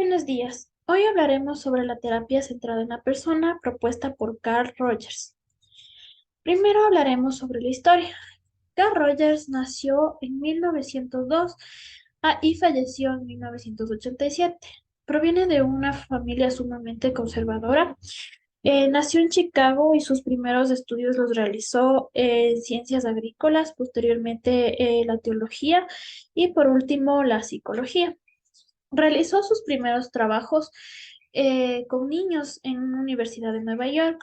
Buenos días. Hoy hablaremos sobre la terapia centrada en la persona propuesta por Carl Rogers. Primero hablaremos sobre la historia. Carl Rogers nació en 1902 y falleció en 1987. Proviene de una familia sumamente conservadora. Nació en Chicago y sus primeros estudios los realizó en ciencias agrícolas, posteriormente la teología y por último la psicología. Realizó sus primeros trabajos con niños en una universidad de Nueva York,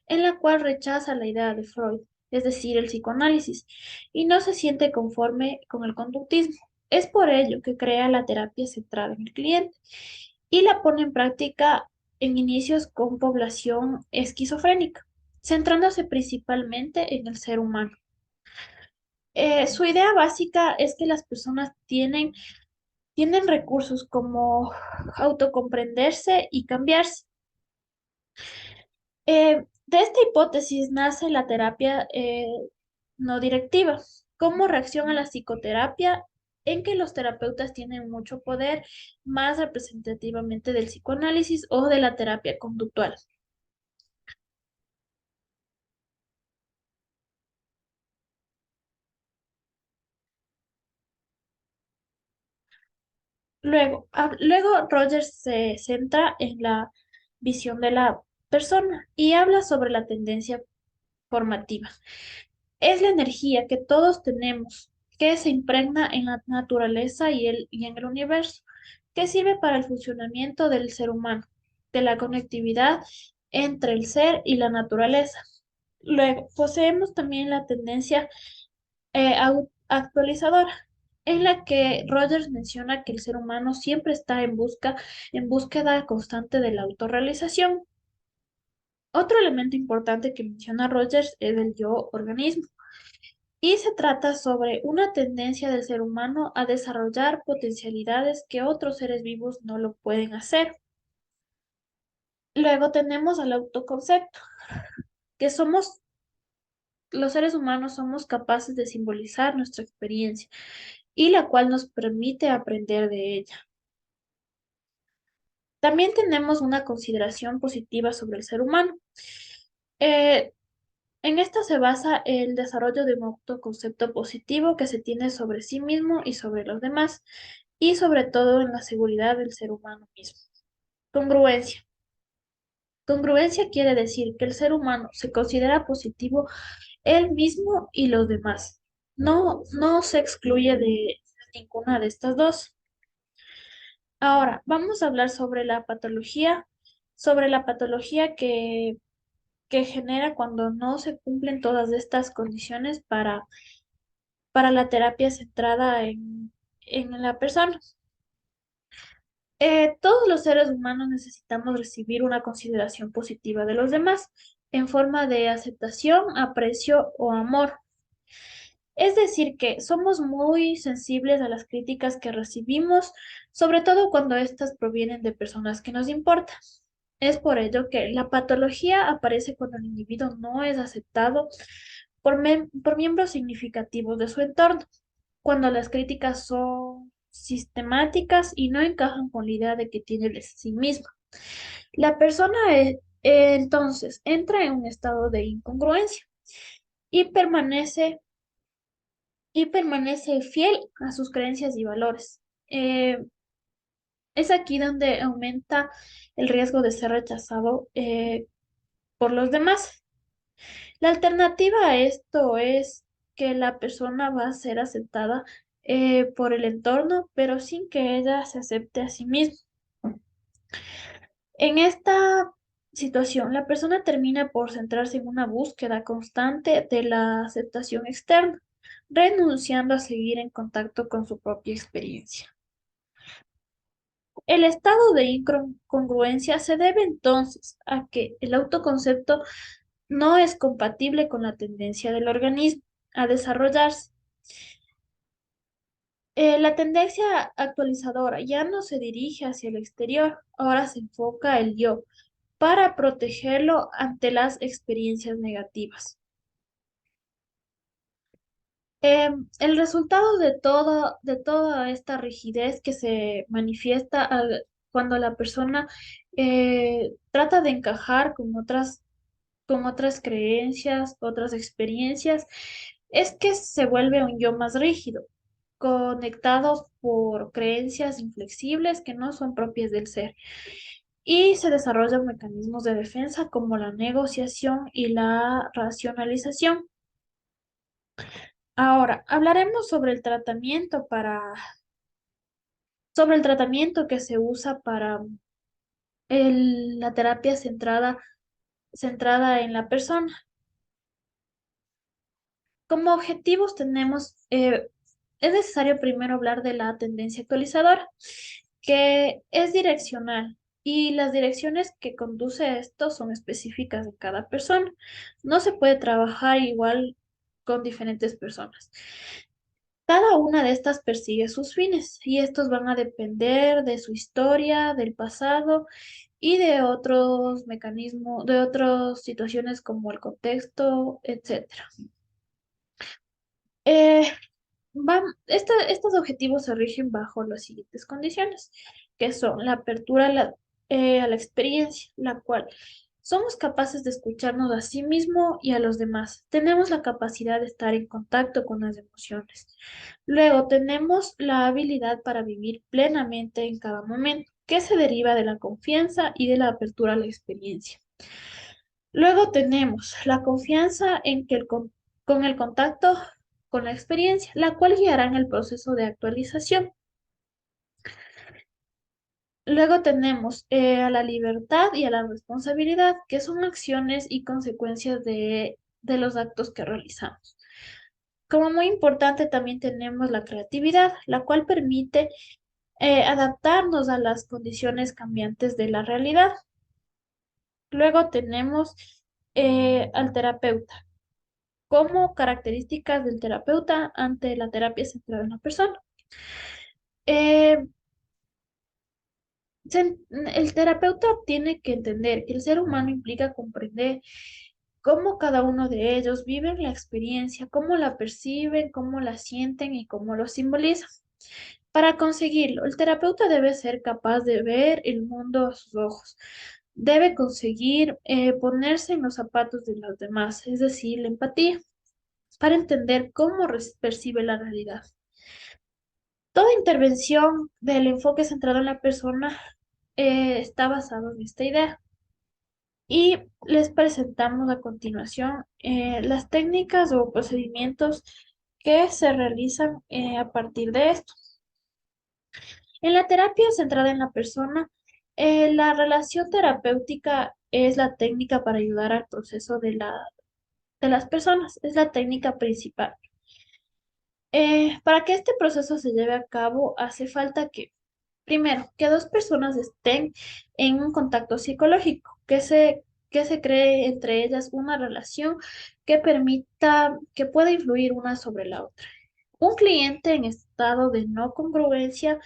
en la cual rechaza la idea de Freud, es decir, el psicoanálisis, y no se siente conforme con el conductismo. Es por ello que crea la terapia centrada en el cliente y la pone en práctica en inicios con población esquizofrénica, centrándose principalmente en el ser humano. Su idea básica es que las personas tienen recursos como autocomprenderse y cambiarse. De esta hipótesis nace la terapia no directiva, como reacción a la psicoterapia en que los terapeutas tienen mucho poder, más representativamente del psicoanálisis o de la terapia conductual. Luego Rogers se centra en la visión de la persona y habla sobre la tendencia formativa. Es la energía que todos tenemos, que se impregna en la naturaleza y en el universo, que sirve para el funcionamiento del ser humano, de la conectividad entre el ser y la naturaleza. Luego, poseemos también la tendencia actualizadora, en la que Rogers menciona que el ser humano siempre está en búsqueda constante de la autorrealización. Otro elemento importante que menciona Rogers es el yo organismo y se trata sobre una tendencia del ser humano a desarrollar potencialidades que otros seres vivos no lo pueden hacer. Luego tenemos al autoconcepto, que los seres humanos somos capaces de simbolizar nuestra experiencia y la cual nos permite aprender de ella. También tenemos una consideración positiva sobre el ser humano. Eh, en esta se basa el desarrollo de un autoconcepto positivo que se tiene sobre sí mismo y sobre los demás, y sobre todo en la seguridad del ser humano mismo. Congruencia. Congruencia quiere decir que el ser humano se considera positivo él mismo y los demás. No se excluye de ninguna de estas dos. Ahora, vamos a hablar sobre la patología que genera cuando no se cumplen todas estas condiciones para la terapia centrada en la persona. Todos los seres humanos necesitamos recibir una consideración positiva de los demás en forma de aceptación, aprecio o amor. Es decir, que somos muy sensibles a las críticas que recibimos, sobre todo cuando éstas provienen de personas que nos importan. Es por ello que la patología aparece cuando el individuo no es aceptado por miembros significativos de su entorno, cuando las críticas son sistemáticas y no encajan con la idea de que tiene de sí misma. La persona entonces entra en un estado de incongruencia y permanece fiel a sus creencias y valores. Es aquí donde aumenta el riesgo de ser rechazado por los demás. La alternativa a esto es que la persona va a ser aceptada por el entorno, pero sin que ella se acepte a sí misma. En esta situación, la persona termina por centrarse en una búsqueda constante de la aceptación externa, renunciando a seguir en contacto con su propia experiencia. El estado de incongruencia se debe entonces a que el autoconcepto no es compatible con la tendencia del organismo a desarrollarse. La tendencia actualizadora ya no se dirige hacia el exterior, ahora se enfoca el yo para protegerlo ante las experiencias negativas. El resultado de toda esta rigidez que se manifiesta cuando la persona trata de encajar con otras creencias, otras experiencias, es que se vuelve un yo más rígido, conectados por creencias inflexibles que no son propias del ser. Y se desarrollan mecanismos de defensa como la negociación y la racionalización. Ahora, hablaremos sobre el tratamiento que se usa para la terapia centrada en la persona. Como objetivos es necesario primero hablar de la tendencia actualizadora, que es direccional, y las direcciones que conduce a esto son específicas de cada persona. No se puede trabajar igual con diferentes personas. Cada una de estas persigue sus fines y estos van a depender de su historia, del pasado y de otros mecanismos, de otras situaciones como el contexto, etcétera. Eh, estos objetivos se rigen bajo las siguientes condiciones, que son la apertura a la experiencia, la cual somos capaces de escucharnos a sí mismo y a los demás. Tenemos la capacidad de estar en contacto con las emociones. Luego tenemos la habilidad para vivir plenamente en cada momento, que se deriva de la confianza y de la apertura a la experiencia. Luego tenemos la confianza con el contacto con la experiencia, la cual guiará en el proceso de actualización. Luego tenemos a la libertad y a la responsabilidad, que son acciones y consecuencias de los actos que realizamos. Como muy importante también tenemos la creatividad, la cual permite adaptarnos a las condiciones cambiantes de la realidad. Luego tenemos al terapeuta, como características del terapeuta ante la terapia centrada en la persona. Eh, el terapeuta tiene que entender que el ser humano implica comprender cómo cada uno de ellos vive la experiencia, cómo la perciben, cómo la sienten y cómo lo simbolizan. Para conseguirlo, el terapeuta debe ser capaz de ver el mundo a sus ojos. Debe conseguir ponerse en los zapatos de los demás, es decir, la empatía, para entender cómo percibe la realidad. Toda intervención del enfoque centrado en la persona está basado en esta idea. Y les presentamos a continuación las técnicas o procedimientos que se realizan a partir de esto. En la terapia centrada en la persona, la relación terapéutica es la técnica para ayudar al proceso de las personas, es la técnica principal. Para que este proceso se lleve a cabo, hace falta que, primero, que dos personas estén en un contacto psicológico, que se cree entre ellas una relación que permita, que pueda influir una sobre la otra. Un cliente en estado de no congruencia,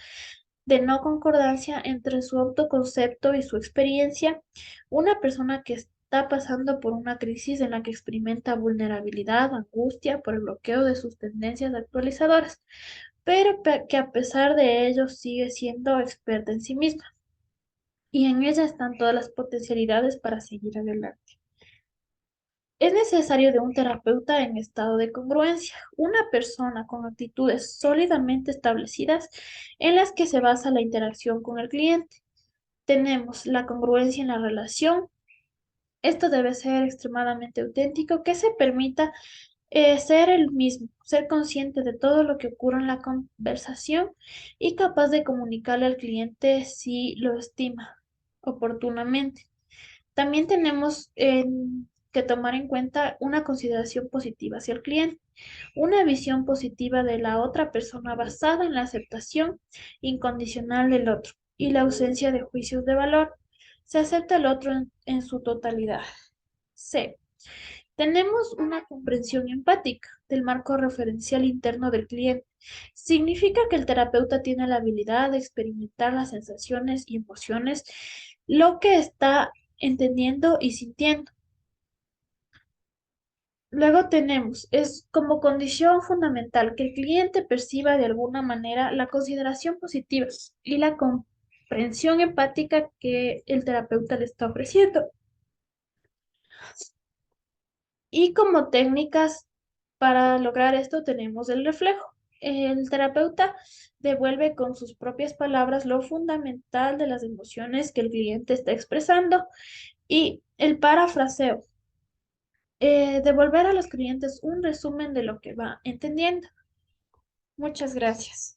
de no concordancia entre su autoconcepto y su experiencia, una persona que está pasando por una crisis en la que experimenta vulnerabilidad, angustia por el bloqueo de sus tendencias actualizadoras, pero que a pesar de ello sigue siendo experta en sí misma y en ella están todas las potencialidades para seguir adelante. Es necesario de un terapeuta en estado de congruencia, una persona con actitudes sólidamente establecidas en las que se basa la interacción con el cliente. Tenemos la congruencia en la relación. Esto debe ser extremadamente auténtico, que se permita ser el mismo, ser consciente de todo lo que ocurre en la conversación y capaz de comunicarle al cliente si lo estima oportunamente. También tenemos que tomar en cuenta una consideración positiva hacia el cliente, una visión positiva de la otra persona basada en la aceptación incondicional del otro y la ausencia de juicios de valor. Se acepta el otro en su totalidad. C. Tenemos una comprensión empática del marco referencial interno del cliente. Significa que el terapeuta tiene la habilidad de experimentar las sensaciones y emociones, lo que está entendiendo y sintiendo. Luego tenemos, es como condición fundamental que el cliente perciba de alguna manera la consideración positiva y la comprensión empática que el terapeuta le está ofreciendo. Y como técnicas para lograr esto tenemos el reflejo. El terapeuta devuelve con sus propias palabras lo fundamental de las emociones que el cliente está expresando y el parafraseo. Devolver a los clientes un resumen de lo que va entendiendo. Muchas gracias.